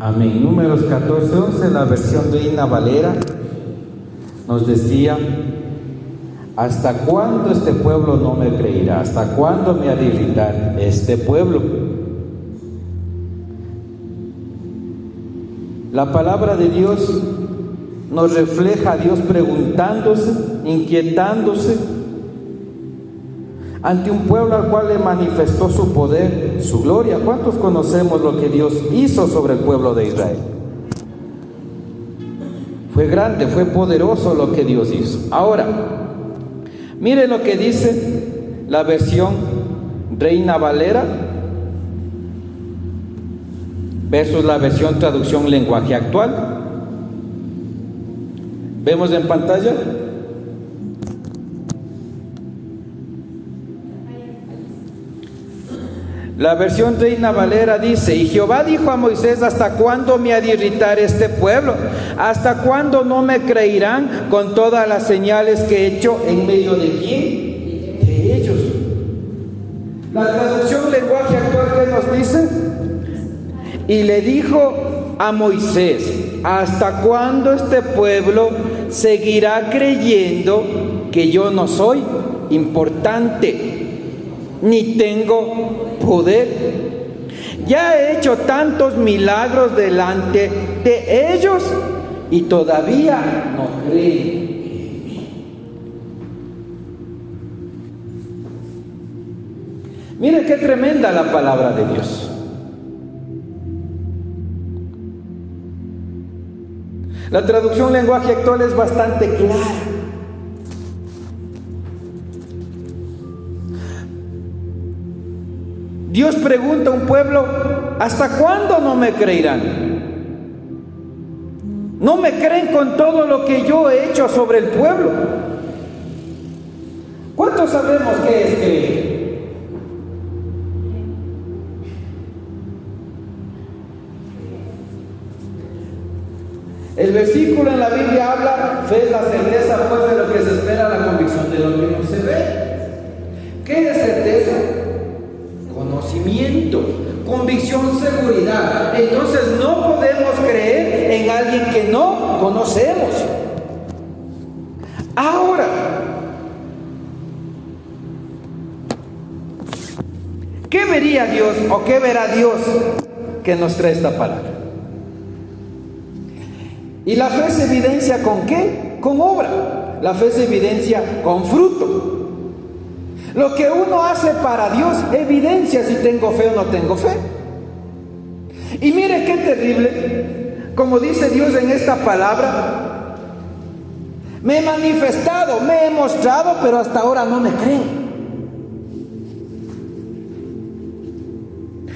Amén. Números 14:11, la versión Reina Valera nos decía: ¿hasta cuándo este pueblo no me creerá? ¿Hasta cuándo me ha de irritar este pueblo? La palabra de Dios nos refleja a Dios preguntándose, inquietándose ante un pueblo al cual le manifestó su poder, su gloria. ¿Cuántos conocemos lo que Dios hizo sobre el pueblo de Israel? Fue grande, fue poderoso lo que Dios hizo. Ahora, mire lo que dice la versión Reina Valera versus la versión traducción lenguaje actual. ¿Vemos en pantalla? La versión Reina Valera dice: y Jehová dijo a Moisés: ¿hasta cuándo me ha de irritar este pueblo? ¿Hasta cuándo no me creerán con todas las señales que he hecho en medio de quién? De ellos. La traducción lenguaje actual, ¿qué nos dice? Y le dijo a Moisés: ¿hasta cuándo este pueblo seguirá creyendo que yo no soy importante, ni tengo poder? Ya he hecho tantos milagros delante de ellos y todavía no creen en mí. Mire qué tremenda la palabra de Dios. La traducción lenguaje actual es bastante clara. Dios pregunta a un pueblo: ¿hasta cuándo no me creerán? ¿No me creen con todo lo que yo he hecho sobre el pueblo? ¿Cuántos sabemos qué es creer? El versículo en la Biblia habla: fe es la certeza pues de lo que se espera, la convicción de lo que no se ve. ¿Qué es certeza? Conocimiento, convicción, seguridad. Entonces no podemos creer en alguien que no conocemos. Ahora, ¿qué vería Dios o qué verá Dios que nos trae esta palabra? Y la fe se evidencia ¿con qué? Con obra. La fe se evidencia con fruto. Lo que uno hace para Dios evidencia si tengo fe o no tengo fe. Y mire qué terrible, como dice Dios en esta palabra: me he manifestado, me he mostrado, pero hasta ahora no me creen.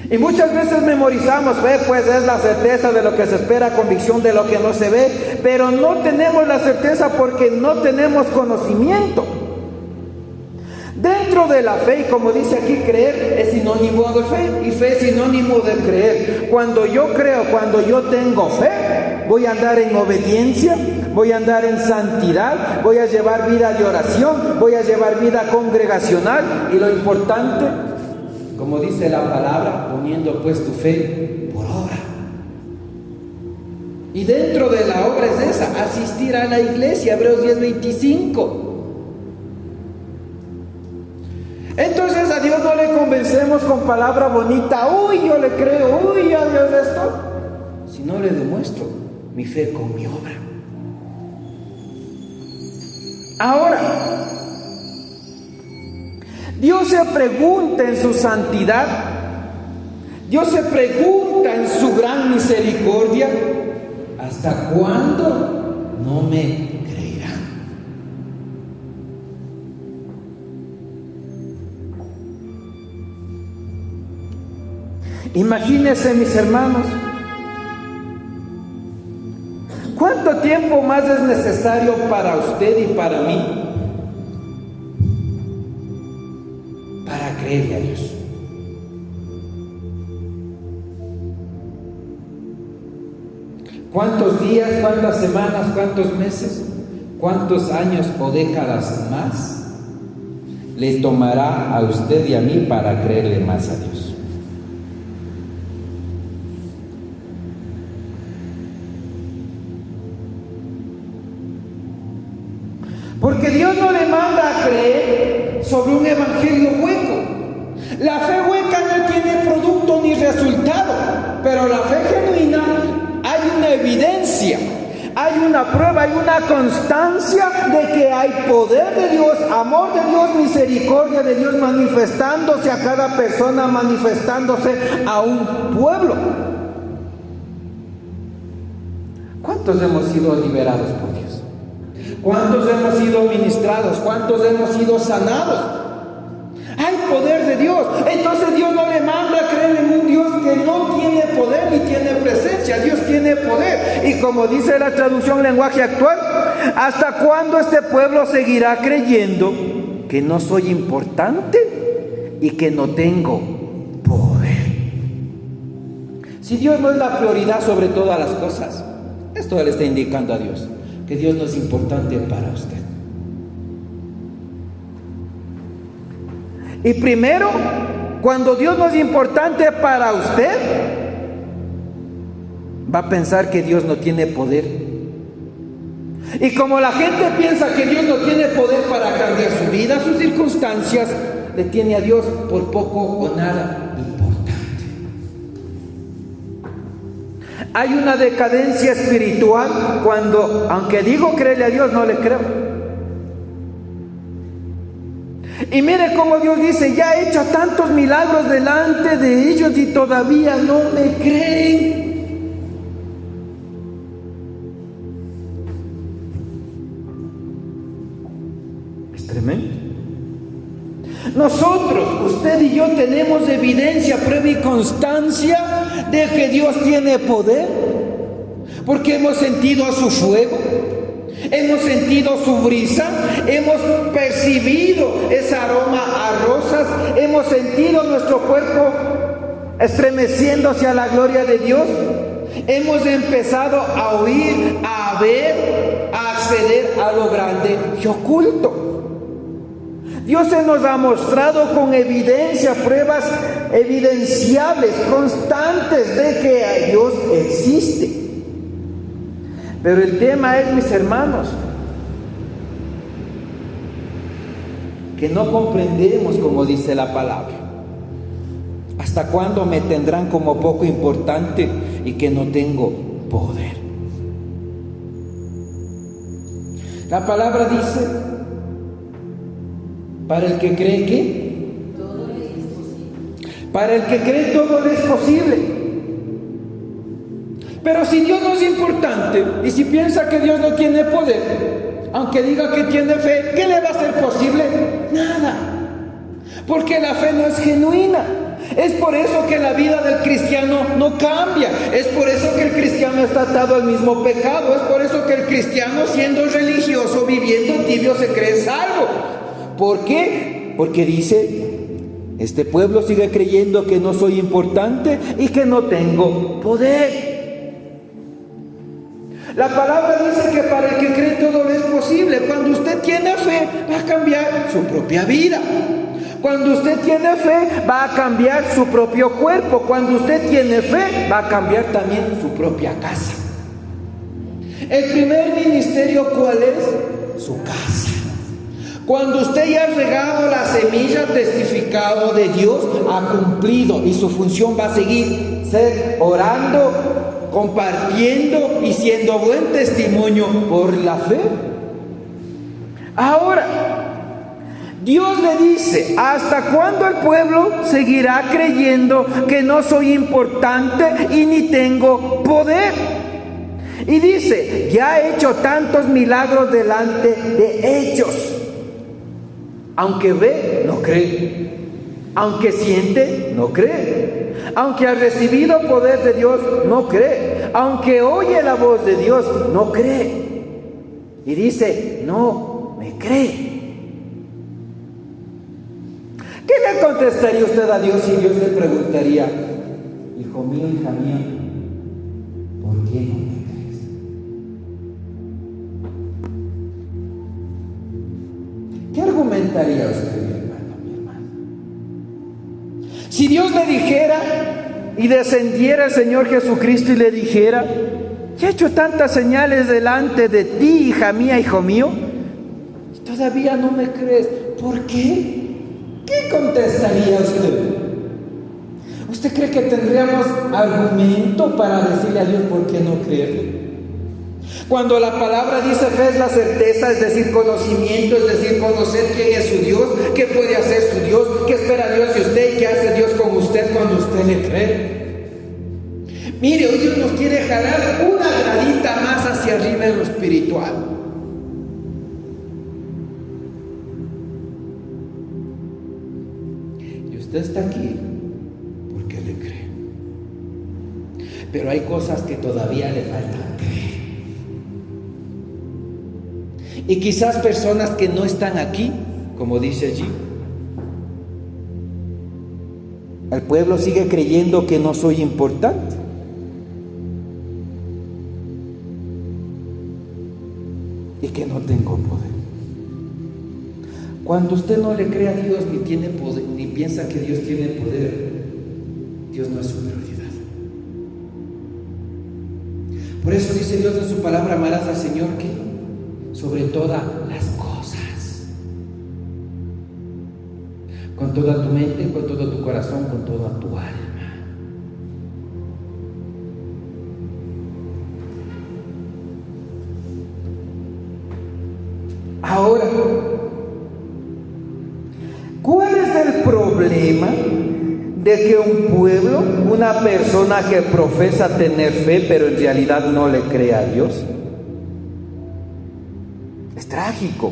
Y muchas veces memorizamos: fe pues es la certeza de lo que se espera, convicción de lo que no se ve. Pero no tenemos la certeza porque no tenemos conocimiento. Dentro de la fe, y como dice aquí, creer es sinónimo de fe, y fe es sinónimo de creer. Cuando yo creo, cuando yo tengo fe, voy a andar en obediencia, voy a andar en santidad, voy a llevar vida de oración, voy a llevar vida congregacional. Y lo importante, como dice la palabra, poniendo pues tu fe por obra. Y dentro de la obra es esa: asistir a la iglesia, Hebreos 10:25. Entonces a Dios no le convencemos con palabra bonita: uy, yo le creo, uy, a Dios esto, sino le demuestro mi fe con mi obra. Ahora, Dios se pregunta en su santidad, Dios se pregunta en su gran misericordia: ¿hasta cuándo no me creerán? Imagínense, mis hermanos, ¿cuánto tiempo más es necesario para usted y para mí para creerle a Dios? ¿Cuántos días, cuántas semanas, cuántos meses, cuántos años o décadas más le tomará a usted y a mí para creerle más a Dios? Porque Dios no le manda a creer sobre un evangelio hueco. La fe hueca no tiene producto ni resultado, pero la fe genuina hay una evidencia, hay una prueba, hay una constancia de que hay poder de Dios, amor de Dios, misericordia de Dios manifestándose a cada persona, manifestándose a un pueblo. ¿Cuántos hemos sido liberados por Dios? ¿Cuántos hemos sido ministrados? ¿Cuántos hemos sido sanados? Hay poder de Dios. Entonces Dios no le manda a creer en un Dios que no tiene poder ni tiene presencia. Dios tiene poder. Y como dice la traducción lenguaje actual, ¿hasta cuándo este pueblo seguirá creyendo que no soy importante y que no tengo poder? Si Dios no es la prioridad sobre todas las cosas, esto le está indicando a Dios que Dios no es importante para usted. Y primero, cuando Dios no es importante para usted, va a pensar que Dios no tiene poder. Y como la gente piensa que Dios no tiene poder para cambiar su vida, sus circunstancias, le tiene a Dios por poco o nada importante. Hay una decadencia espiritual cuando, aunque digo creerle a Dios, no le creo. Y mire cómo Dios dice, ya he hecho tantos milagros delante de ellos y todavía no me creen. Es tremendo. Nosotros, usted y yo, tenemos evidencia, prueba y constancia de que Dios tiene poder, porque hemos sentido su fuego, hemos sentido su brisa, hemos percibido ese aroma a rosas, hemos sentido nuestro cuerpo estremeciéndose a la gloria de Dios, hemos empezado a oír, a ver, a acceder a lo grande y oculto. Dios se nos ha mostrado con evidencia, pruebas evidenciables, constantes de que Dios existe. Pero el tema es, mis hermanos, que no comprendemos como dice la palabra. ¿Hasta cuándo me tendrán como poco importante y que no tengo poder? La palabra dice, para el que cree que todo le es posible. Para el que cree todo le es posible. Pero si Dios no es importante y si piensa que Dios no tiene poder, aunque diga que tiene fe, ¿qué le va a ser posible? Nada. Porque la fe no es genuina. Es por eso que la vida del cristiano no cambia. Es por eso que el cristiano está atado al mismo pecado. Es por eso que el cristiano, siendo religioso, viviendo tibio, se cree salvo. ¿Por qué? Porque dice, este pueblo sigue creyendo que no soy importante y que no tengo poder. La palabra dice que para el que cree todo es posible. Cuando usted tiene fe, va a cambiar su propia vida. Cuando usted tiene fe, va a cambiar su propio cuerpo. Cuando usted tiene fe, va a cambiar también su propia casa. El primer ministerio, ¿cuál es? Su casa. Cuando usted ya ha regado la semilla, testificado de Dios, ha cumplido y su función va a seguir ser orando, compartiendo y siendo buen testimonio por la fe. Ahora, Dios le dice, ¿hasta cuándo el pueblo seguirá creyendo que no soy importante y ni tengo poder? Y dice, ya he hecho tantos milagros delante de ellos. Aunque ve, no cree. Aunque siente, no cree. Aunque ha recibido poder de Dios, no cree. Aunque oye la voz de Dios, no cree. Y dice, no me cree. ¿Qué le contestaría usted a Dios si Dios le preguntaría, hijo mío, hija mía, ¿por qué no me crees? ¿Qué argumentaría usted, mi hermano, mi hermana? Si Dios le dijera y descendiera el Señor Jesucristo y le dijera, ya he hecho tantas señales delante de ti, hija mía, hijo mío, ¿todavía no me crees? ¿Por qué? ¿Qué contestaría usted? ¿Usted cree que tendríamos argumento para decirle a Dios por qué no creerle? Cuando la palabra dice fe es la certeza, es decir, conocimiento, es decir, conocer quién es su Dios, qué puede hacer su Dios, qué espera Dios de usted y qué hace Dios con usted cuando usted le cree. Mire, hoy Dios nos quiere jalar una gradita más hacia arriba en lo espiritual. Y usted está aquí porque le cree. Pero hay cosas que todavía le faltan creer. Y quizás personas que no están aquí, como dice allí, el pueblo sigue creyendo que no soy importante. Y que no tengo poder. Cuando usted no le cree a Dios ni tiene poder, ni piensa que Dios tiene poder, Dios no es su prioridad. Por eso dice Dios en su palabra: amarás al Señor que sobre todas las cosas, con toda tu mente, con todo tu corazón, con toda tu alma. Ahora, ¿cuál es el problema de que un pueblo, una persona que profesa tener fe, pero en realidad no le cree a Dios? Es trágico.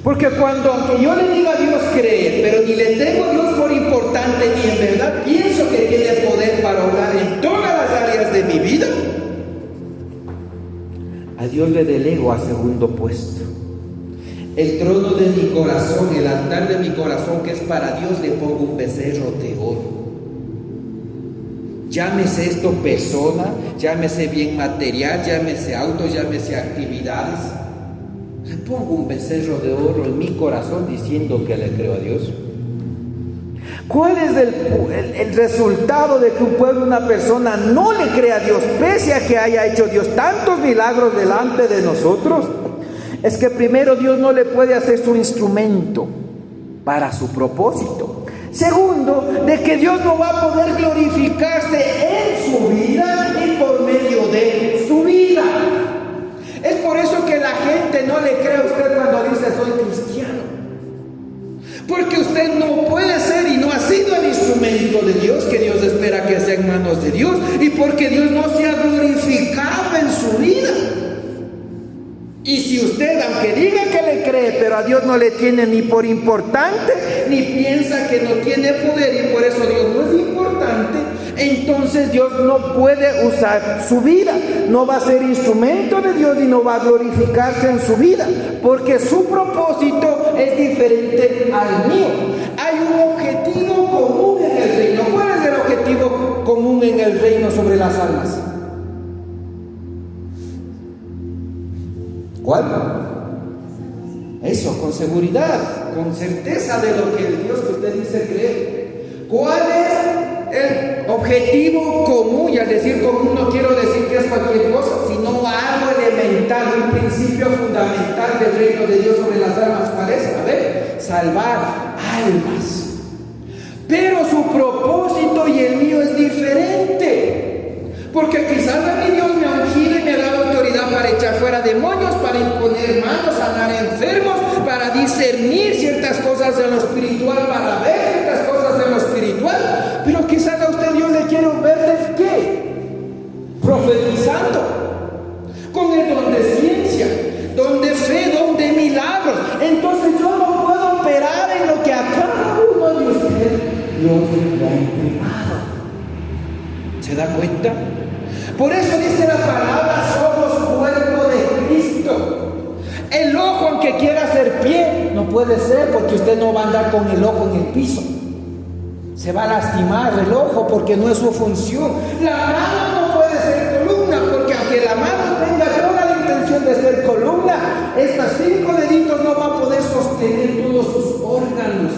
Porque aunque yo le diga a Dios creer, pero ni le tengo a Dios por importante, ni en verdad pienso que tiene poder para obrar en todas las áreas de mi vida, a Dios le delego a segundo puesto. El trono de mi corazón, el altar de mi corazón, que es para Dios, le pongo un becerro de oro. Llámese esto persona, llámese bien material, llámese auto, llámese actividades. Le pongo un becerro de oro en mi corazón diciendo que le creo a Dios. ¿Cuál es el resultado de que un pueblo, una persona no le cree a Dios, pese a que haya hecho Dios tantos milagros delante de nosotros? Es que primero, Dios no le puede hacer su instrumento para su propósito. Segundo, de que Dios no va a poder glorificarse en su vida y por medio de su vida. Es por eso que la gente no le cree a usted cuando dice soy cristiano. Porque usted no puede ser y no ha sido el instrumento de Dios, que Dios espera que sea en manos de Dios, y porque Dios no se ha glorificado en su vida. Y si usted, aunque diga que le cree, pero a Dios no le tiene ni por importante, ni piensa que no tiene poder y por eso Dios no es importante, entonces Dios no puede usar su vida, no va a ser instrumento de Dios y no va a glorificarse en su vida, porque su propósito es diferente al mío. Hay un objetivo común en el reino. ¿Cuál es el objetivo común en el reino sobre las almas? ¿Cuál? Eso, con seguridad, con certeza de lo que el Dios que usted dice creer. ¿Cuál es el objetivo común? Y al decir común no quiero decir que es cualquier cosa, sino algo elemental, un principio fundamental del reino de Dios sobre las almas. ¿Cuál es? A ver, salvar almas. Pero su propósito y el mío es diferente. Porque quizás a mí Dios me ha ungido y me ha dado autoridad para echar fuera demonios, para imponer manos, sanar enfermos, para discernir ciertas cosas de lo espiritual, para ver ciertas cosas de lo espiritual. Pero quizás a usted Dios le quiere ver de qué? Profetizando, con el don de ciencia, don de fe, don de milagros. Entonces yo no puedo operar en lo que a cada uno de ustedes Dios le ha entregado. ¿Se da cuenta? Por eso dice la palabra, somos cuerpo de Cristo. El ojo, aunque quiera hacer pie, no puede ser, porque usted no va a andar con el ojo en el piso. Se va a lastimar el ojo porque no es su función. La mano no puede ser columna, porque aunque la mano tenga toda la intención de ser columna, estos 5 deditos no va a poder sostener todos sus órganos.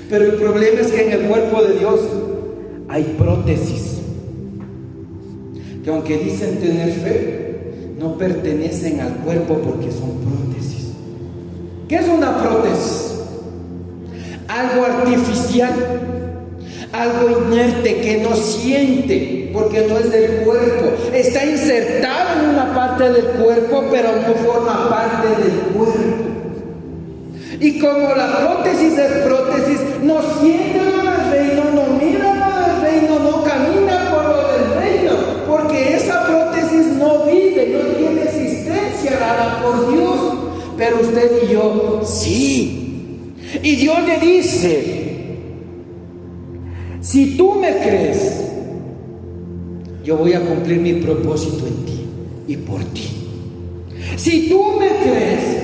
Pero el problema es que en el cuerpo de Dios hay prótesis, que aunque dicen tener fe, no pertenecen al cuerpo porque son prótesis. ¿Qué es una prótesis? Algo artificial, algo inerte que no siente porque no es del cuerpo. Está insertado en una parte del cuerpo, pero no forma parte del cuerpo. Y como la prótesis es prótesis, no siente lo del reino, no mira lo del reino, no camina por lo del reino, porque esa prótesis no vive, no tiene existencia dada por Dios. Pero usted y yo sí. Y Dios le dice: si tú me crees, yo voy a cumplir mi propósito en ti y por ti. Si tú me crees,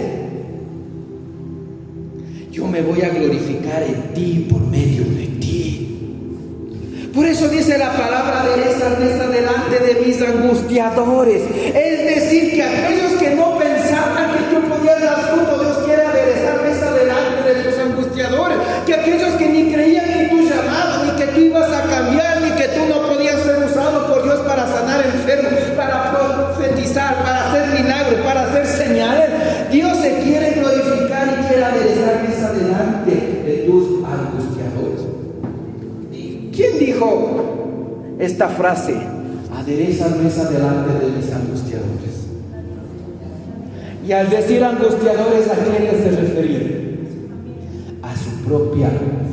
yo me voy a glorificar en ti por medio de ti. Por eso dice la palabra: adereza mesa delante de mis angustiadores. Es decir, que aquellos que no pensaban que tú podías dar fruto, Dios quiere aderezar mesa delante de tus angustiadores. Que aquellos que ni creían en tu llamado, ni que tú ibas a cambiar, ni que tú no podías ser usado por Dios para sanar enfermos, para profetizar, para hacer milagros, para hacer señales, Dios se quiere glorificar y quiere aderezar mesa delante de tus angustiadores. ¿Quién dijo esta frase? Adereza mesa delante de mis angustiadores. Y al decir angustiadores, ¿a quiénes se refería? A su propia familia.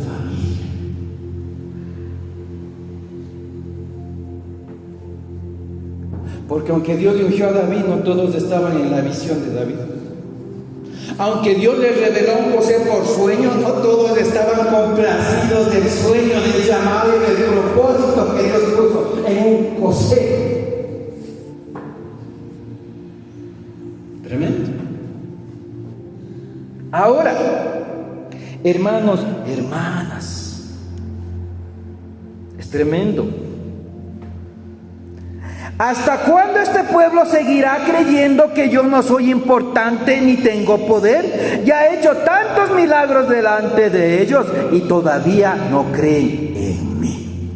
Porque aunque Dios le ungió a David, no todos estaban en la visión de David. Aunque Dios le reveló a un José por sueño, no todos estaban complacidos del sueño, del llamado y del propósito que Dios puso en un José. Tremendo. Ahora, hermanos, hermanas, es tremendo. ¿Hasta cuándo este pueblo seguirá creyendo que yo no soy importante ni tengo poder? Ya he hecho tantos milagros delante de ellos y todavía no creen en mí.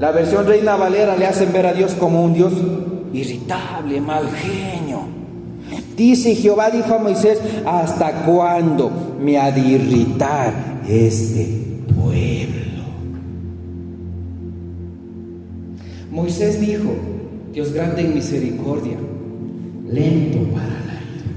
La versión Reina Valera le hacen ver a Dios como un Dios irritable, mal genio. Dice: Jehová dijo a Moisés: ¿hasta cuándo me ha de irritar este pueblo? Moisés dijo: Dios grande en misericordia, lento para la ira.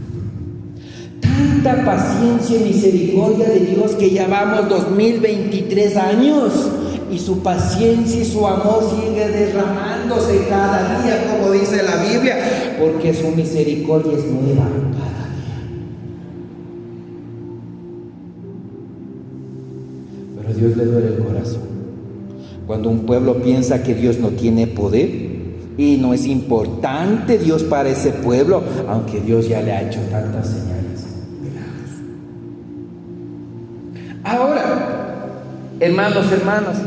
Tanta paciencia y misericordia de Dios que llevamos 2023 años y su paciencia y su amor sigue derramándose cada día, como dice la Biblia, porque su misericordia es nueva cada día. Pero a Dios le duele el corazón cuando un pueblo piensa que Dios no tiene poder y no es importante Dios para ese pueblo, aunque Dios ya le ha hecho tantas señales, milagros. Ahora, hermanos, hermanas,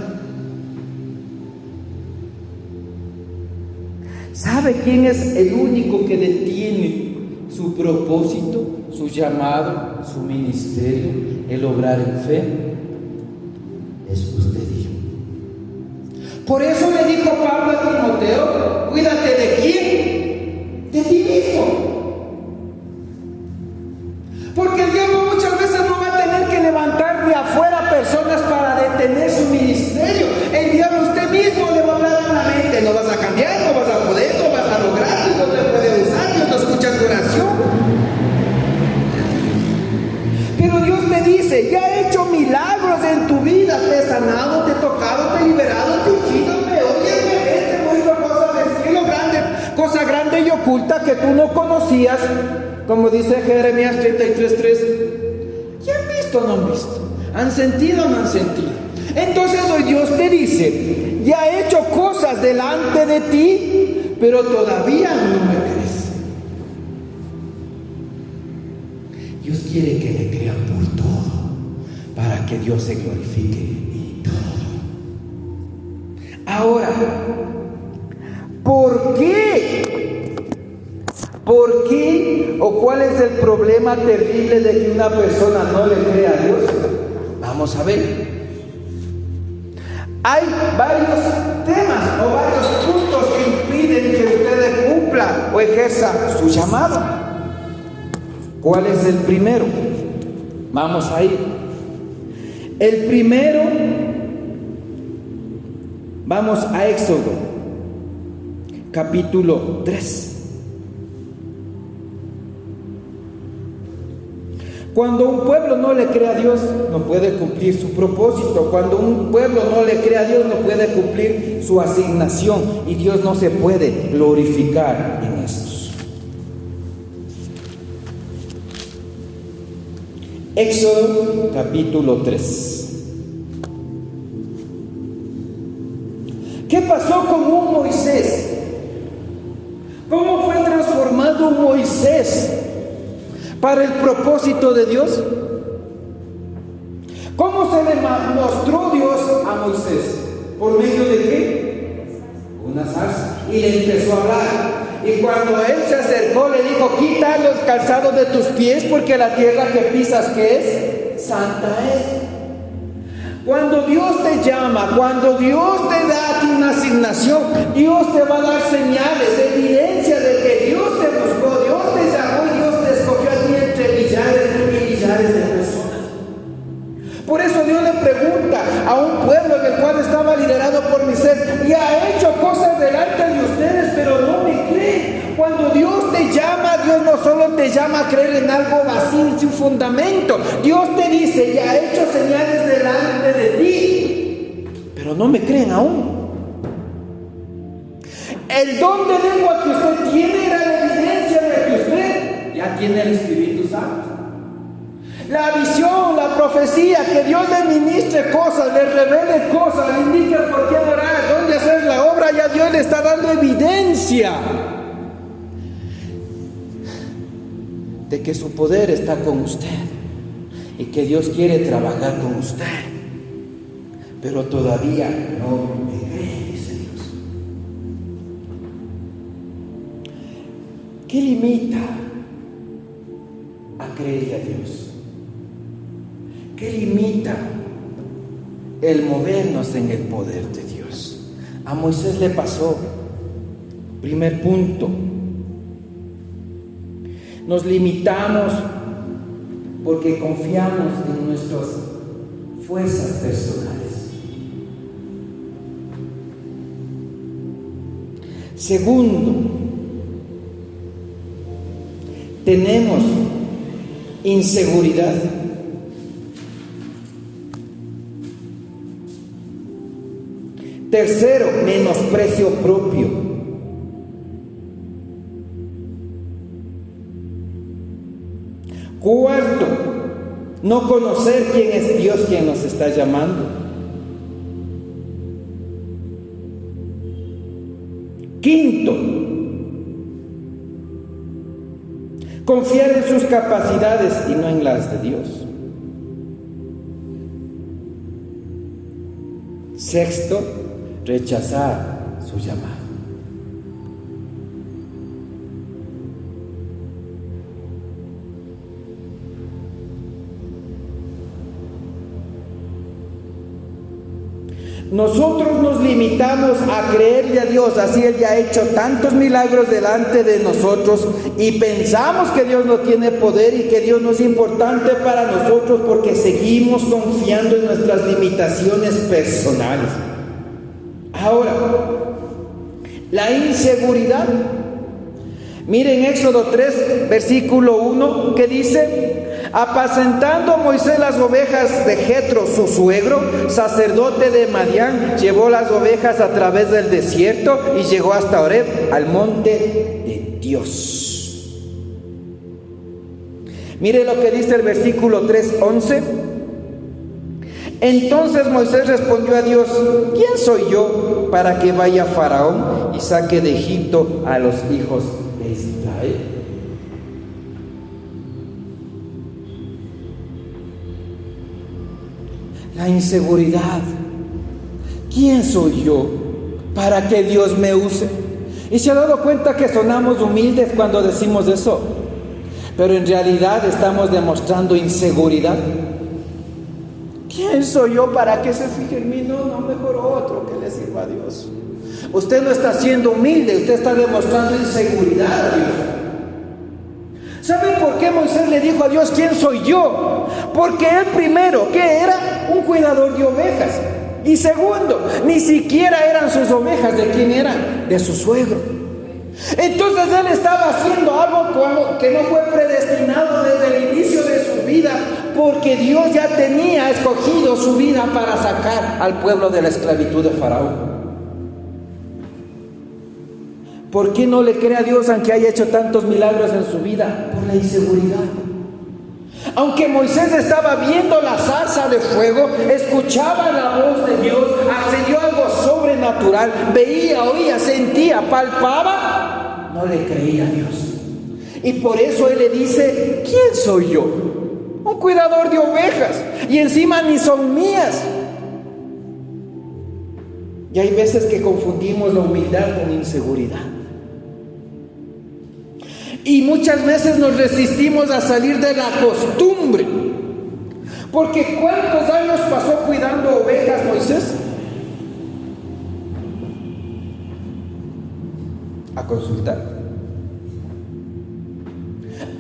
¿sabe quién es el único que detiene su propósito, su llamado, su ministerio, el obrar en fe? Es usted y yo. Por eso le dijo Pablo a Timoteo: cuídate de quién, de ti mismo. Porque el diablo muchas veces no va a tener que levantar de afuera personas para detener su ministerio. El diablo usted mismo le va a hablar en la mente: no vas a cambiar, no vas a poder, no vas a lograr, no te puede usar, Dios no escucha tu oración. Pero Dios te dice: ya he hecho milagros en tu vida, te he sanado, te he tocado, te he liberado, te he ungido, me oyes, me ves, te muestro cosas del cielo grande, cosa grande y oculta que tú no conocías, como dice Jeremías 33:3. ¿Ya han visto o no han visto? ¿Han sentido o no han sentido? Entonces hoy Dios te dice: ya he hecho cosas delante de ti, pero todavía no me crees. Dios quiere que le crean por todo, para que Dios se glorifique en todo. Ahora, ¿por qué? ¿Por qué? ¿O cuál es el problema terrible de que una persona no le crea a Dios? Vamos a ver. Hay varios temas o varios puntos que impiden piden que usted cumpla o ejerza su llamado. ¿Cuál es el primero? Vamos a ir. El primero, vamos a Éxodo, capítulo 3. Cuando un pueblo no le cree a Dios, no puede cumplir su propósito. Cuando un pueblo no le cree a Dios, no puede cumplir su asignación. Y Dios no se puede glorificar en estos. Éxodo capítulo 3. ¿Qué pasó con un Moisés? ¿Cómo fue transformado un Moisés para el propósito de Dios? ¿Cómo se le mostró Dios a Moisés? ¿Por medio de qué? Una zarza. Y le empezó a hablar. Y cuando él se acercó, le dijo: quita los calzados de tus pies, porque la tierra que pisas, ¿qué es? Santa es. Cuando Dios te llama, cuando Dios te da a ti una asignación, Dios te va a dar señales, evidencia de que Dios te buscó, Dios te llamó y Dios te escogió a ti entre millares y millares de personas. Por eso Dios le pregunta a un pueblo en el cual estaba liderado por Moisés: y ha hecho cosas delante de ustedes, pero no me creen. Cuando Dios te llama, Dios no solo te llama a creer en algo vacío y sin fundamento. Dios te dice: y ha hecho señales delante de ti, pero no me creen aún. El don de lengua que usted tiene era la evidencia de que usted ya tiene el Espíritu Santo. La visión, la profecía, que Dios le ministre cosas, le revele cosas, le indique por qué orar, dónde hacer la obra, ya Dios le está dando evidencia de que su poder está con usted y que Dios quiere trabajar con usted, pero todavía no me cree, dice Dios. ¿Qué limita a creerle a Dios? ¿Qué limita el movernos en el poder de Dios? A Moisés le pasó. Primer punto: nos limitamos porque confiamos en nuestras fuerzas personales. Segundo, tenemos inseguridad. Tercero, menosprecio propio. Cuarto, no conocer quién es Dios quien nos está llamando. Quinto, confiar en sus capacidades y no en las de Dios. Sexto, rechazar su llamado. Nosotros nos limitamos a creerle a Dios, así Él ya ha hecho tantos milagros delante de nosotros, y pensamos que Dios no tiene poder y que Dios no es importante para nosotros porque seguimos confiando en nuestras limitaciones personales. Ahora, la inseguridad. Miren Éxodo 3, versículo 1, que dice: apacentando Moisés las ovejas de Jetro, su suegro, sacerdote de Madián, llevó las ovejas a través del desierto y llegó hasta Horeb, al monte de Dios. Mire lo que dice el versículo 3:11. Entonces Moisés respondió a Dios: ¿quién soy yo para que vaya a Faraón y saque de Egipto a los hijos de Israel? La inseguridad. ¿Quién soy yo para que Dios me use? ¿Y se ha dado cuenta que sonamos humildes cuando decimos eso? Pero en realidad estamos demostrando inseguridad. ¿Quién soy yo para que se fije en mí? No, mejor otro que le sirva a Dios. Usted no está siendo humilde, usted está demostrando inseguridad a Dios. ¿Saben por qué Moisés le dijo a Dios, ¿quién soy yo? Porque él primero, ¿qué era? Un cuidador de ovejas. Y segundo, ni siquiera eran sus ovejas. ¿De quién eran? De su suegro. Entonces él estaba haciendo algo que no fue predestinado desde el inicio de su vida, porque Dios ya tenía escogido su vida para sacar al pueblo de la esclavitud de Faraón. ¿Por qué no le cree a Dios aunque haya hecho tantos milagros en su vida? Por la inseguridad. Aunque Moisés estaba viendo la zarza de fuego, escuchaba la voz de Dios, accedió a algo sobrenatural, veía, oía, sentía, palpaba, no le creía a Dios. Y por eso él le dice, ¿quién soy yo? Un cuidador de ovejas, y encima ni son mías. Y hay veces que confundimos la humildad con inseguridad. Y muchas veces nos resistimos a salir de la costumbre. Porque ¿cuántos años pasó cuidando ovejas Moisés? A consultar.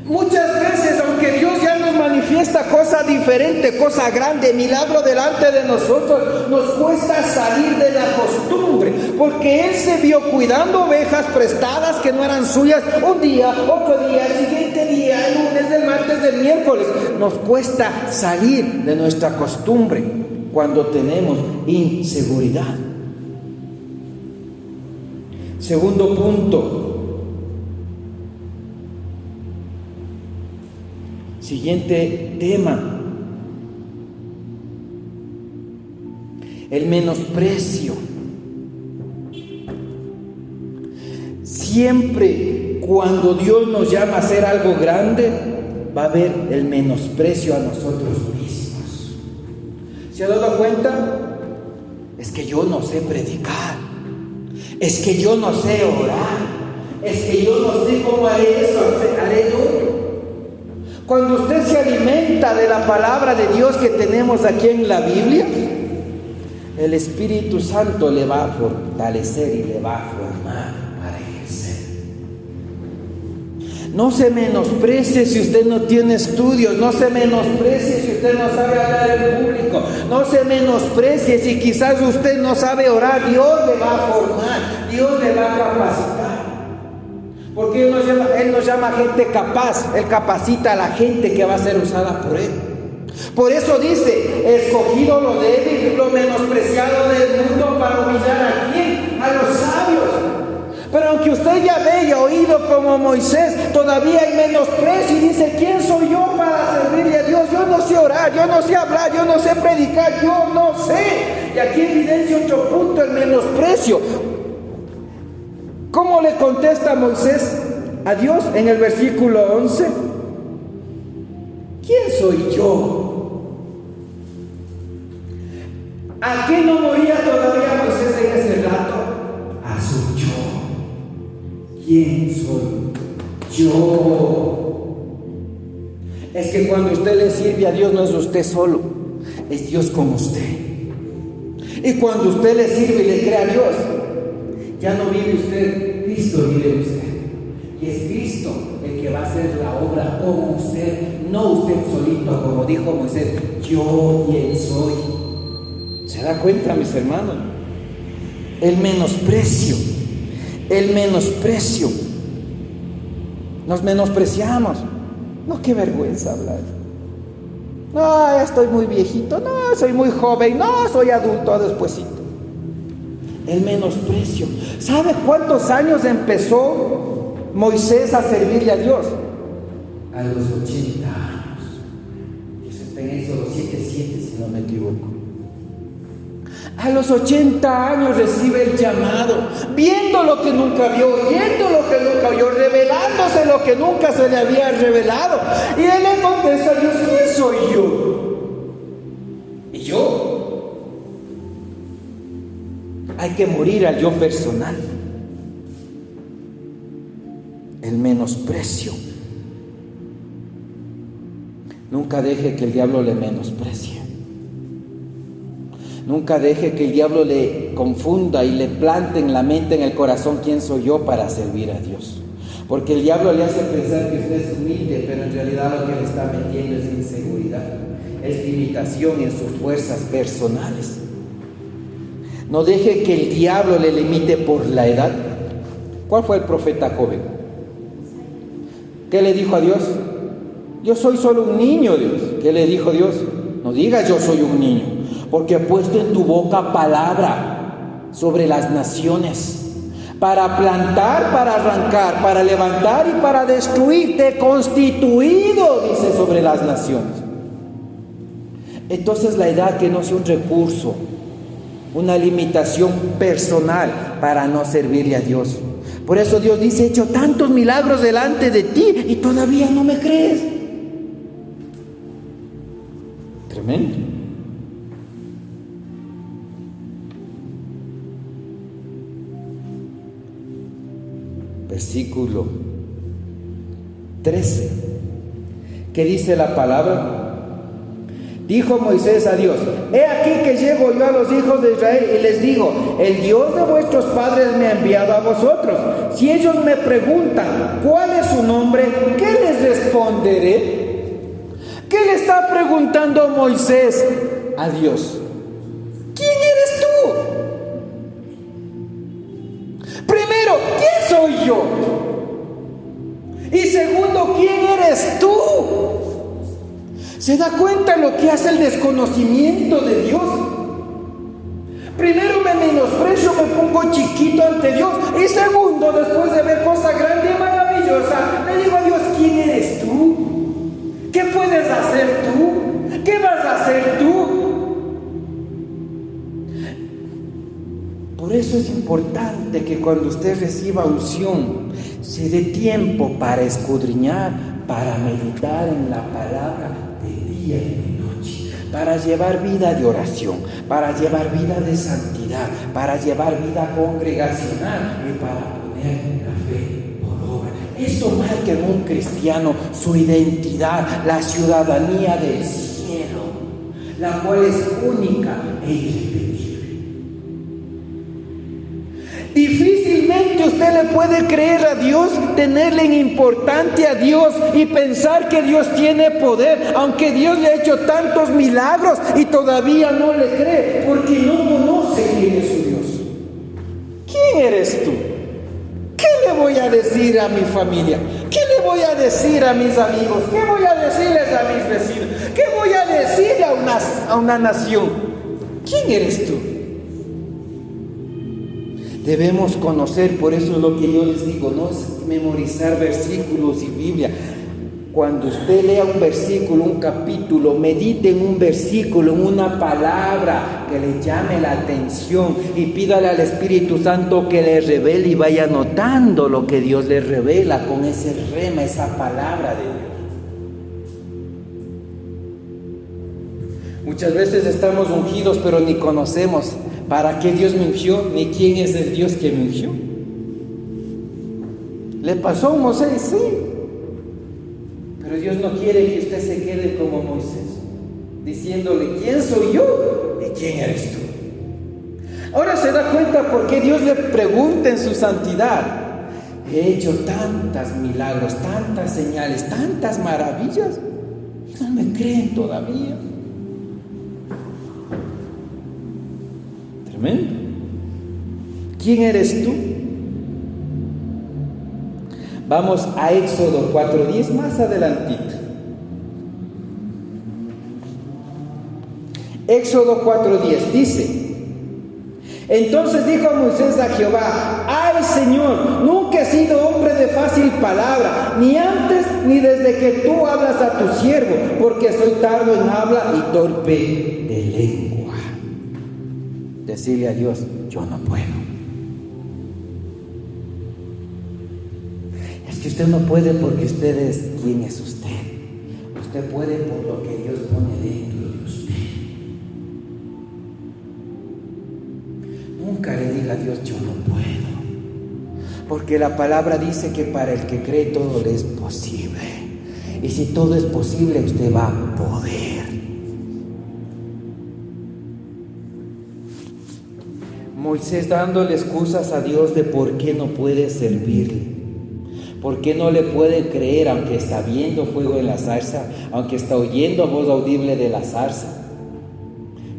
Muchas veces, aunque Dios ya nos manifiesta cosa diferente, cosa grande, milagro delante de nosotros, nos cuesta salir de la costumbre, porque Él se vio cuidando ovejas prestadas que no eran suyas, un día, otro día, el siguiente día, el lunes, el martes, el miércoles. Nos cuesta salir de nuestra costumbre cuando tenemos inseguridad. Segundo punto. Siguiente tema, el menosprecio. Siempre cuando Dios nos llama a hacer algo grande, va a haber el menosprecio a nosotros mismos. ¿Se ha dado cuenta? Es que yo no sé predicar, es que yo no sé orar, es que yo no sé cómo haré eso, haré lo otro. Cuando usted se alimenta de la palabra de Dios que tenemos aquí en la Biblia, el Espíritu Santo le va a fortalecer y le va a formar para ejercer. No se menosprecie si usted no tiene estudios, no se menosprecie si usted no sabe hablar en público, no se menosprecie si quizás usted no sabe orar. Dios le va a formar, Dios le va a capacitar. Porque Él nos llama gente capaz, Él capacita a la gente que va a ser usada por Él. Por eso dice, escogido lo débil, lo menospreciado del mundo para humillar a quién, a los sabios. Pero aunque usted ya ve y ha oído como Moisés, todavía hay menosprecio y dice, ¿quién soy yo para servirle a Dios? Yo no sé orar, yo no sé hablar, yo no sé predicar, yo no sé. Y aquí evidencia otro punto, el menosprecio. ¿Cómo le contesta Moisés a Dios en el versículo 11? ¿Quién soy yo? ¿A qué no moría todavía Moisés en ese rato? A su yo. ¿Quién soy yo? Es que cuando usted le sirve a Dios no es usted solo, es Dios con usted. Y cuando usted le sirve y le cree a Dios, ya no vive usted, Cristo vive usted. Y es Cristo el que va a hacer la obra con usted, no usted solito, como dijo Moisés, yo quién soy. ¿Se da cuenta, mis hermanos? El menosprecio. Nos menospreciamos. No, qué vergüenza hablar. No, ya estoy muy viejito. No, soy muy joven. No, soy adulto despuesito. El menosprecio. ¿Sabe cuántos años empezó Moisés a servirle a Dios? A los 80 años. Eso está en Éxodo 7:7, si no me equivoco. A los 80 años recibe el llamado, viendo lo que nunca vio, oyendo lo que nunca oyó, revelándose lo que nunca se le había revelado. Y él le contesta a Dios, ¿quién soy yo? Y yo. Hay que morir al yo personal. El menosprecio. Nunca deje que el diablo le menosprecie. Nunca deje que el diablo le confunda y le plante en la mente, en el corazón, quién soy yo para servir a Dios. Porque el diablo le hace pensar que usted es humilde, pero en realidad lo que le está metiendo es inseguridad, es limitación en sus fuerzas personales. No deje que el diablo le limite por la edad. ¿Cuál fue el profeta joven? ¿Qué le dijo a Dios? Yo soy solo un niño, Dios. ¿Qué le dijo Dios? No digas yo soy un niño, porque he puesto en tu boca palabra sobre las naciones, para plantar, para arrancar, para levantar y para destruir. Te he constituido, dice, sobre las naciones. Entonces la edad que no sea un recurso, una limitación personal para no servirle a Dios. Por eso Dios dice: he hecho tantos milagros delante de ti y todavía no me crees. Tremendo. Versículo 13. ¿Qué dice la palabra? Dijo Moisés a Dios: he aquí que llego yo a los hijos de Israel y les digo: el Dios de vuestros padres me ha enviado a vosotros. Si ellos me preguntan cuál es su nombre, ¿qué les responderé? ¿Qué le está preguntando Moisés a Dios? ¿Quién eres tú? Primero, ¿quién soy yo? Y segundo, ¿quién eres tú? ¿Se da cuenta lo que hace el desconocimiento de Dios? Primero me menosprecio, me pongo chiquito ante Dios. Y segundo, después de ver cosas grandes y maravillosas, le digo a Dios: ¿quién eres tú? ¿Qué puedes hacer tú? ¿Qué vas a hacer tú? Por eso es importante que cuando usted reciba unción, se dé tiempo para escudriñar, para meditar en la palabra de día y de noche, para llevar vida de oración, para llevar vida de santidad, para llevar vida congregacional y para poner la fe por obra. Esto marca en un cristiano su identidad, la ciudadanía del cielo, la cual es única e irrepetible. Difícilmente usted le puede creer a Dios, tenerle en importancia a Dios y pensar que Dios tiene poder, aunque Dios le ha hecho tantos milagros y todavía no le cree, porque no conoce quién es su Dios. ¿Quién eres tú? ¿Qué le voy a decir a mi familia? ¿Qué le voy a decir a mis amigos? ¿Qué voy a decirles a mis vecinos? ¿Qué voy a decir a una nación? ¿Quién eres tú? Debemos conocer, por eso es lo que yo les digo, no es memorizar versículos y Biblia. Cuando usted lea un versículo, un capítulo, medite en un versículo, en una palabra que le llame la atención y pídale al Espíritu Santo que le revele y vaya anotando lo que Dios le revela con ese rema, esa palabra de Dios. Muchas veces estamos ungidos pero ni conocemos para qué Dios me ungió, ni quién es el Dios que me ungió. ¿Le pasó a Moisés? Sí. Pero Dios no quiere que usted se quede como Moisés, diciéndole: ¿quién soy yo y quién eres tú? Ahora se da cuenta por qué Dios le pregunta en su santidad: he hecho tantos milagros, tantas señales, tantas maravillas, y no me creen todavía. Tremendo. ¿Quién eres tú? Vamos a Éxodo 4:10, más adelantito. Éxodo 4:10 dice: entonces dijo Moisés a Jehová: ay Señor, nunca he sido hombre de fácil palabra, ni antes ni desde que tú hablas a tu siervo, porque soy tardo en habla y torpe de lengua. Decirle a Dios: yo no puedo. Es que usted no puede porque usted es quien es usted. Usted puede por lo que Dios pone dentro de usted. Nunca le diga a Dios: yo no puedo. Porque la palabra dice que para el que cree todo le es posible. Y si todo es posible, usted va a poder. Moisés dándole excusas a Dios de por qué no puede servirle, por qué no le puede creer, aunque está viendo fuego en la zarza, aunque está oyendo voz audible de la zarza,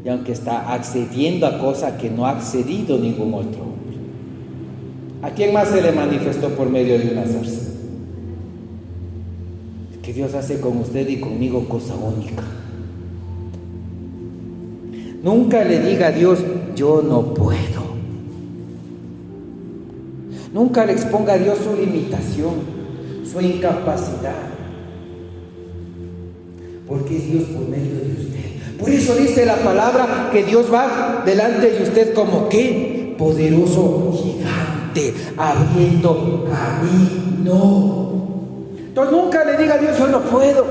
y aunque está accediendo a cosas que no ha accedido ningún otro hombre. ¿A quién más se le manifestó por medio de una zarza? Que Dios hace con usted y conmigo cosa única. Nunca le diga a Dios, yo no puedo. Nunca le exponga a Dios su limitación, su incapacidad. Porque es Dios por medio de usted. Por eso dice la palabra que Dios va delante de usted como ¿qué? Poderoso gigante, abriendo camino. Entonces nunca le diga a Dios, yo no puedo.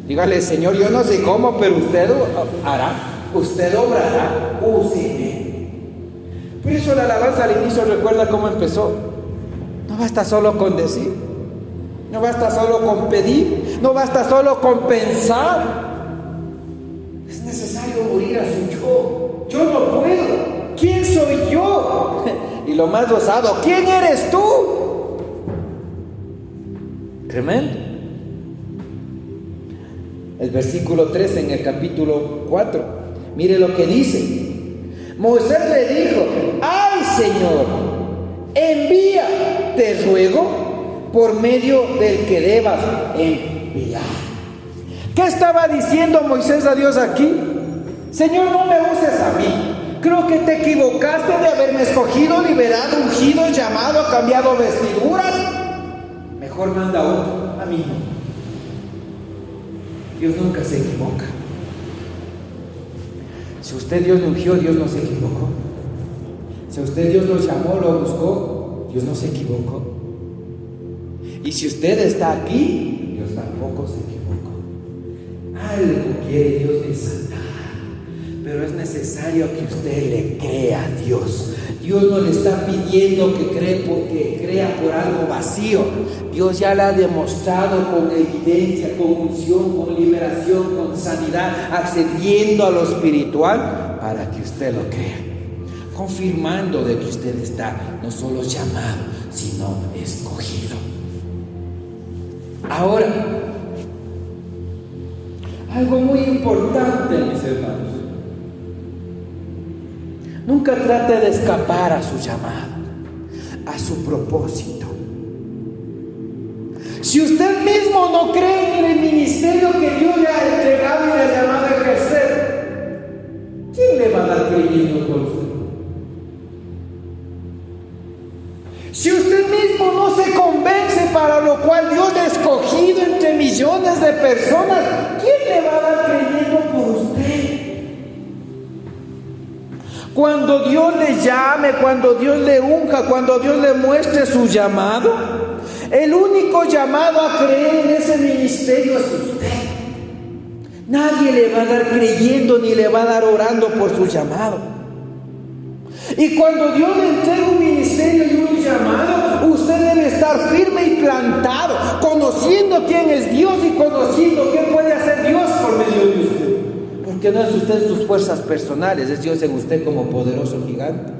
Dígale, Señor, yo no sé cómo, pero usted hará, usted obrará, úseme. Por eso la alabanza al inicio recuerda cómo empezó. No basta solo con decir, no basta solo con pedir, no basta solo con pensar. Es necesario morir a su yo. Yo no puedo. ¿Quién soy yo? Y lo más osado, ¿quién eres tú? Tremendo. El versículo 13 en el capítulo 4. Mire lo que dice. Moisés le dijo, ¡ay, Señor! Envía, te ruego, por medio del que debas enviar. ¿Qué estaba diciendo Moisés a Dios aquí? Señor, no me uses a mí. Creo que te equivocaste de haberme escogido, liberado, ungido, llamado, cambiado vestiduras. Mejor manda otro, a mí no. Dios nunca se equivoca. Si usted Dios lo ungió, Dios no se equivocó. Si usted Dios lo llamó, lo buscó, Dios no se equivocó. Y si usted está aquí, Dios tampoco se equivocó. Algo quiere Dios desatar, pero es necesario que usted le crea a Dios. Dios no le está pidiendo que crea por algo vacío. Dios ya le ha demostrado con evidencia, con unción, con liberación, con sanidad, accediendo a lo espiritual para que usted lo crea, confirmando de que usted está no solo llamado, sino escogido. Ahora, algo muy importante, mis hermanos. Nunca trate de escapar a su llamado, a su propósito. Si usted mismo no cree en el ministerio que Dios le ha entregado y le ha llamado a ejercer, ¿quién le va a dar creyendo por usted? Si usted mismo no se convence para lo cual Dios le ha escogido entre millones de personas, ¿quién le va a dar creyendo por usted? Cuando Dios le llame, cuando Dios le unja, cuando Dios le muestre su llamado, el único llamado a creer en ese ministerio es usted. Nadie le va a dar creyendo ni le va a dar orando por su llamado. Y cuando Dios le entrega un ministerio y un llamado, usted debe estar firme y plantado, conociendo quién es Dios y conociendo qué puede hacer Dios por medio de usted. Porque no es usted sus fuerzas personales, es Dios en usted como poderoso gigante.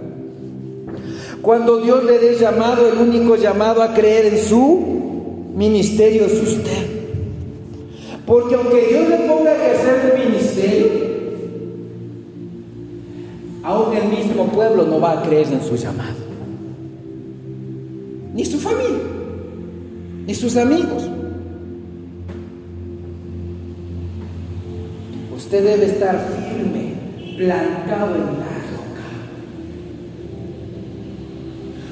Cuando Dios le dé llamado, el único llamado a creer en su ministerio es usted. Porque aunque Dios le ponga a ejercer un ministerio, aún el mismo pueblo no va a creer en su llamado. Ni su familia, ni sus amigos. Usted debe estar firme, plantado en la roca.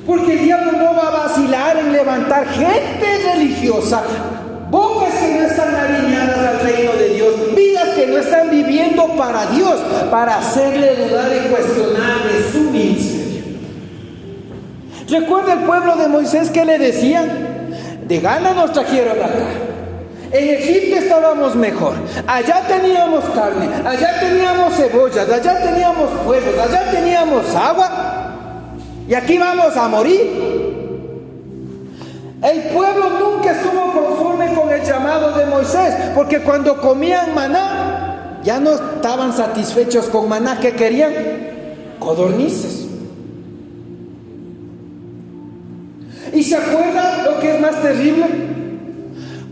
Porque el diablo no va a vacilar en levantar gente religiosa, bocas que no están alineadas al reino de Dios, vidas que no están viviendo para Dios, para hacerle dudar y cuestionar de su ministerio. ¿Recuerda el pueblo de Moisés que le decían? De gana nos trajeron acá. En Egipto estábamos mejor, allá teníamos carne, allá teníamos cebollas, allá teníamos fuegos, allá teníamos agua, y aquí vamos a morir. El pueblo nunca estuvo conforme con el llamado de Moisés, porque cuando comían maná, ya no estaban satisfechos con maná. ¿Qué querían? codornices. ¿Y se acuerdan lo que es más terrible?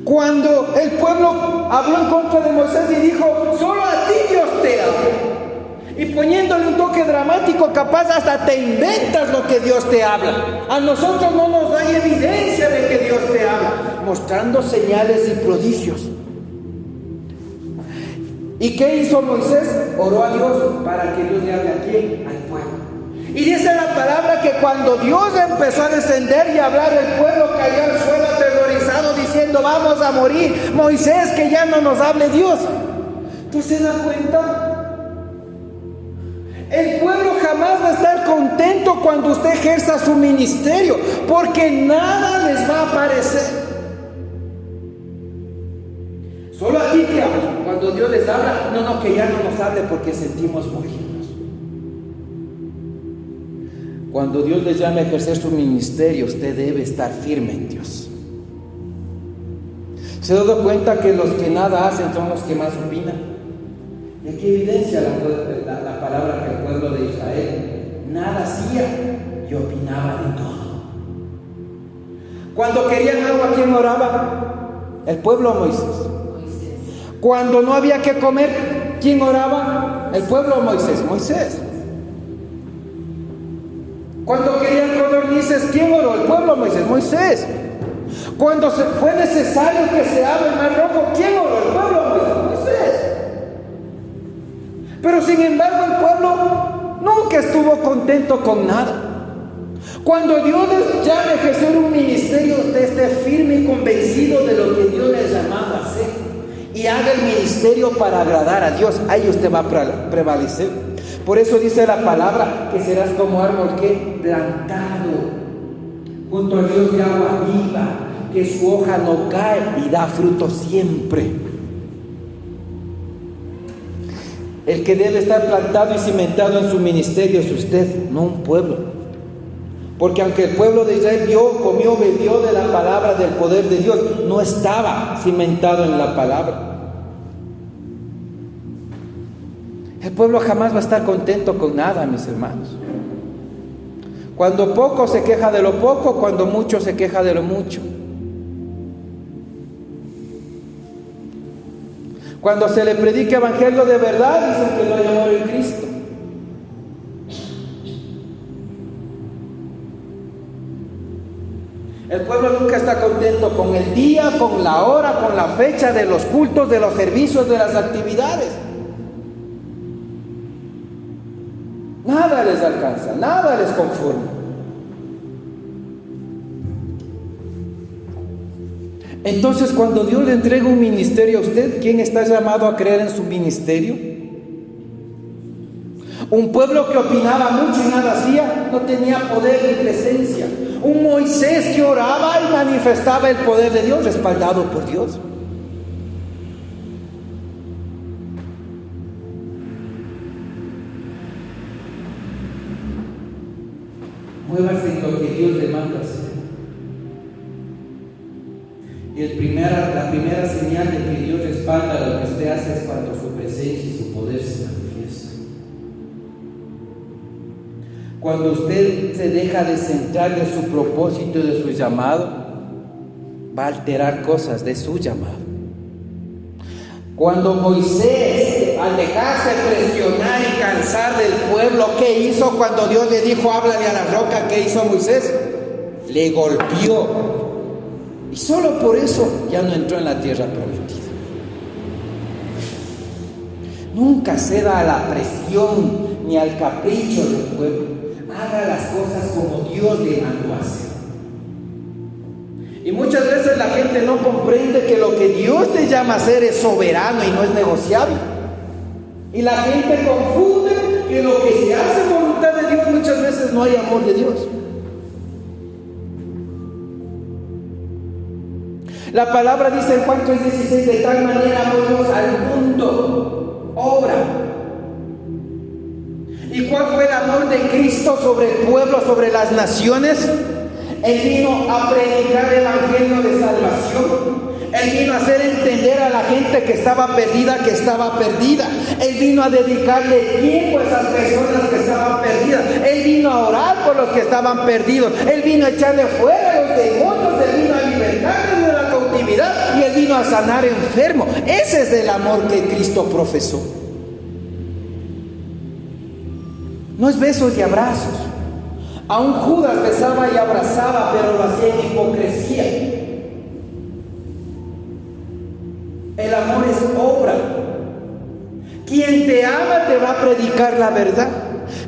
Cuando el pueblo habló en contra de Moisés y dijo: solo a ti Dios te habla. Y poniéndole un toque dramático, capaz hasta te inventas lo que Dios te habla. A nosotros no nos da evidencia de que Dios te habla, mostrando señales y prodigios. ¿Y qué hizo Moisés? Oró a Dios para que Dios le hable a quién, al pueblo. Y dice la palabra que cuando Dios empezó a descender y a hablar, el pueblo cayó al suelo aterrorizado diciendo: vamos a morir. Moisés, que ya no nos hable Dios. ¿Tú se das cuenta? El pueblo jamás va a estar contento cuando usted ejerza su ministerio, porque nada les va a parecer. Solo a ti te habla. Cuando Dios les habla, no, que ya no nos hable porque sentimos morirnos. Cuando Dios les llame a ejercer su ministerio, usted debe estar firme en Dios. ¿Se ha dado cuenta que los que nada hacen son los que más opinan? ¿Y aquí evidencia la palabra que el pueblo de Israel nada hacía y opinaba de todo? Cuando querían agua, ¿quién oraba? ¿El pueblo o Moisés? Cuando no había que comer, ¿quién oraba? ¿El pueblo o Moisés? Moisés. Cuando querían codornices, ¿quién oró? ¿El pueblo o Moisés? Moisés. Cuando fue necesario que se abra el mar rojo, ¿quién oró? ¿El pueblo o Moisés? Moisés. Pero sin embargo el pueblo nunca estuvo contento con nada. Cuando Dios les llame a ejercer un ministerio, usted esté firme y convencido de lo que Dios les llamaba a hacer y haga el ministerio para agradar a Dios. Ahí usted va a prevalecer. Por eso dice la palabra que serás como árbol que plantado junto al río de agua viva, que su hoja no cae y da fruto siempre. El que debe estar plantado y cimentado en su ministerio es usted, no un pueblo. Porque aunque el pueblo de Israel vio, comió, bebió de la palabra, del poder de Dios, no estaba cimentado en la palabra. El pueblo jamás va a estar contento con nada, mis hermanos. Cuando poco se queja de lo poco, cuando mucho se queja de lo mucho. Cuando se le predica evangelio de verdad, dicen que no hay amor en Cristo. El pueblo nunca está contento con el día, con la hora, con la fecha de los cultos, de los servicios, de las actividades. Nada les alcanza, nada les conforma. Entonces, cuando Dios le entrega un ministerio a usted, ¿quién está llamado a creer en su ministerio? Un pueblo que opinaba mucho y nada hacía, no tenía poder ni presencia. Un Moisés que oraba y manifestaba el poder de Dios, respaldado por Dios. Muévase en lo que Dios le manda hacer. Y la primera señal de que Dios respalda lo que usted hace es cuando su presencia y su poder se manifiesta. Cuando usted se deja de centrar de su propósito y de su llamado, va a alterar cosas de su llamado. Cuando Moisés, al dejarse presionar y cansar del pueblo, ¿qué hizo cuando Dios le dijo háblale a la roca? ¿Qué hizo Moisés? Le golpeó. Y solo por eso ya no entró en la tierra prometida. Nunca ceda a la presión ni al capricho del pueblo. Haga las cosas como Dios le mandó a hacer. Y muchas veces la gente no comprende que lo que Dios te llama a hacer es soberano y no es negociable. Y la gente confunde que lo que se hace en voluntad de Dios muchas veces no hay amor de Dios. La palabra dice en Juan 3:16, de tal manera amó Dios al mundo, obra. ¿Y cuál fue el amor de Cristo sobre el pueblo, sobre las naciones? Él vino a predicar el evangelio de salvación. Él vino a hacer entender a la gente que estaba perdida. Él vino a dedicarle tiempo a esas personas que estaban perdidas. Él vino a orar por los que estaban perdidos. Él vino a echarle fuera a los demonios. Él vino a libertarlos de la cautividad y Él vino a sanar enfermos. Ese es el amor que Cristo profesó. No es besos y abrazos. Aún Judas besaba y abrazaba, pero lo hacía en hipocresía. El amor es obra. Quien te ama te va a predicar la verdad.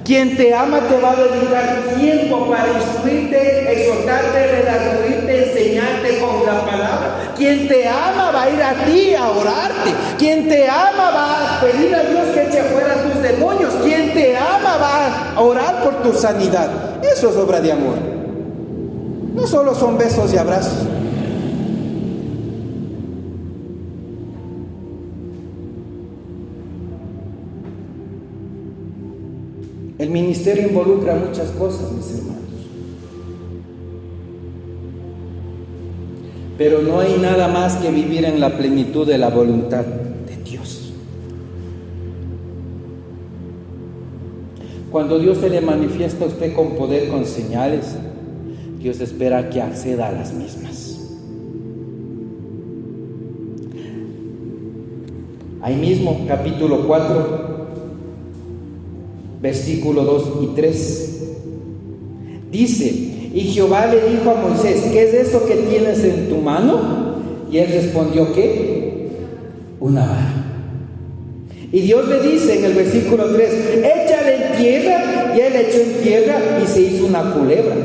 Quien te ama te va a dedicar tiempo para instruirte, exhortarte, redarguirte, enseñarte con la palabra. Quien te ama va a ir a ti a orarte. Quien te ama va a pedir a Dios que eche fuera tus demonios. Quien te ama va a orar por tu sanidad. Eso es obra de amor. No solo son besos y abrazos. El ministerio involucra muchas cosas, mis hermanos. Pero no hay nada más que vivir en la plenitud de la voluntad de Dios. Cuando Dios se le manifiesta a usted con poder, con señales, Dios espera que acceda a las mismas. Ahí mismo, capítulo 4, versículo 2 y 3. Dice: y Jehová le dijo a Moisés: ¿qué es eso que tienes en tu mano? Y él respondió: ¿qué? Una vara. Y Dios le dice en el versículo 3: échale en tierra. Y él echó en tierra y se hizo una culebra.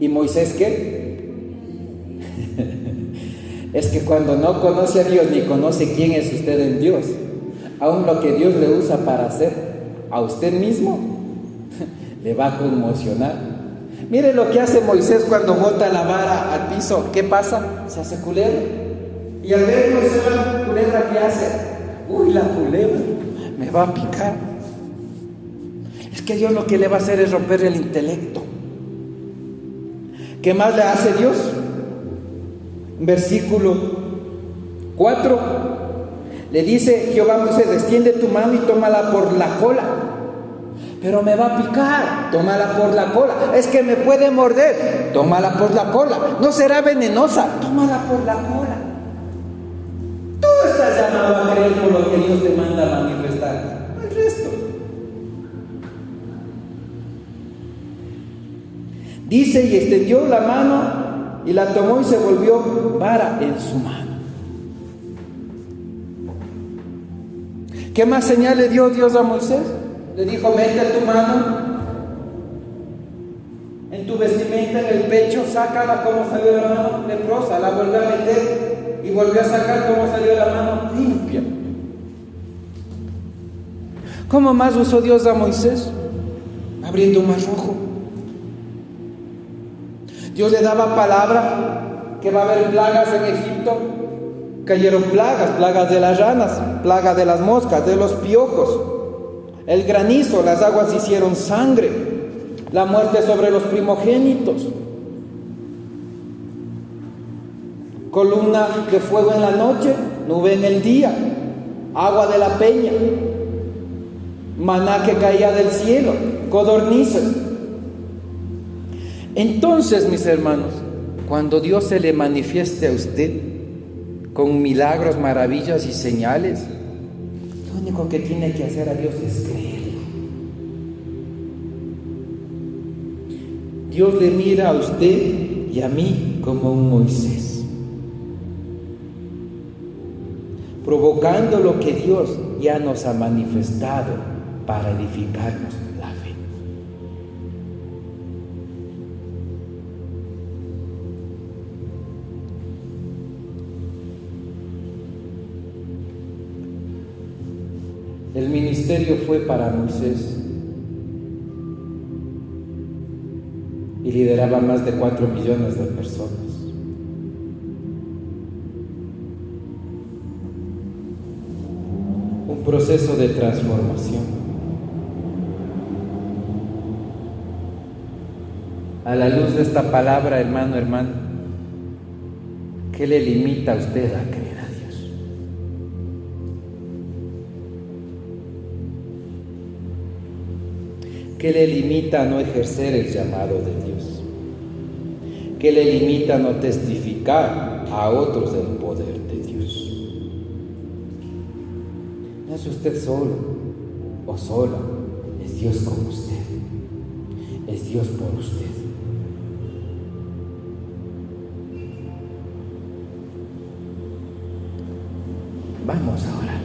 ¿Y Moisés qué? Es que cuando no conoce a Dios ni conoce quién es usted en Dios, aún lo que Dios le usa para hacer a usted mismo le va a conmocionar. Mire lo que hace Moisés cuando bota la vara al piso. ¿Qué pasa? Se hace culebra. Y al ver Moisés la culebra, ¿qué hace? Uy, la culebra me va a picar. Es que Dios lo que le va a hacer es romper el intelecto. ¿Qué más le hace Dios? Versículo 4. Le dice Jehová a Moisés: extiende tu mano y tómala por la cola. Pero me va a picar. Tómala por la cola. Es que me puede morder. Tómala por la cola. No será venenosa. Tómala por la cola. Tú estás llamado a creer por lo que Dios te manda a manifestar. El resto. Dice: y extendió la mano y la tomó y se volvió vara en su mano. ¿Qué más señal le dio Dios a Moisés? Le dijo: mete tu mano en tu vestimenta, en el pecho, sácala como salió la mano leprosa, la volvió a meter y volvió a sacar como salió la mano limpia. ¿Cómo más usó Dios a Moisés? Abriendo un mar rojo. Dios le daba palabra que va a haber plagas en Egipto. Cayeron plagas de las ranas, plagas de las moscas, de los piojos, el granizo, las aguas hicieron sangre, la muerte sobre los primogénitos, columna de fuego en la noche, nube en el día, agua de la peña, maná que caía del cielo, codornices. Entonces, mis hermanos, cuando Dios se le manifieste a usted con milagros, maravillas y señales, lo único que tiene que hacer a Dios es creer. Dios le mira a usted y a mí como un Moisés, provocando lo que Dios ya nos ha manifestado para edificarnos la fe. El ministerio fue para Moisés y lideraba más de 4 millones de personas. Un proceso de transformación. A la luz de esta palabra, hermano, ¿Qué le limita a usted a creer a Dios? ¿Qué le limita a no ejercer el llamado de Dios? ¿Qué le limita a no testificar a otros del poder de Dios? No es usted solo o sola, es Dios con usted, es Dios por usted. Vamos a orar.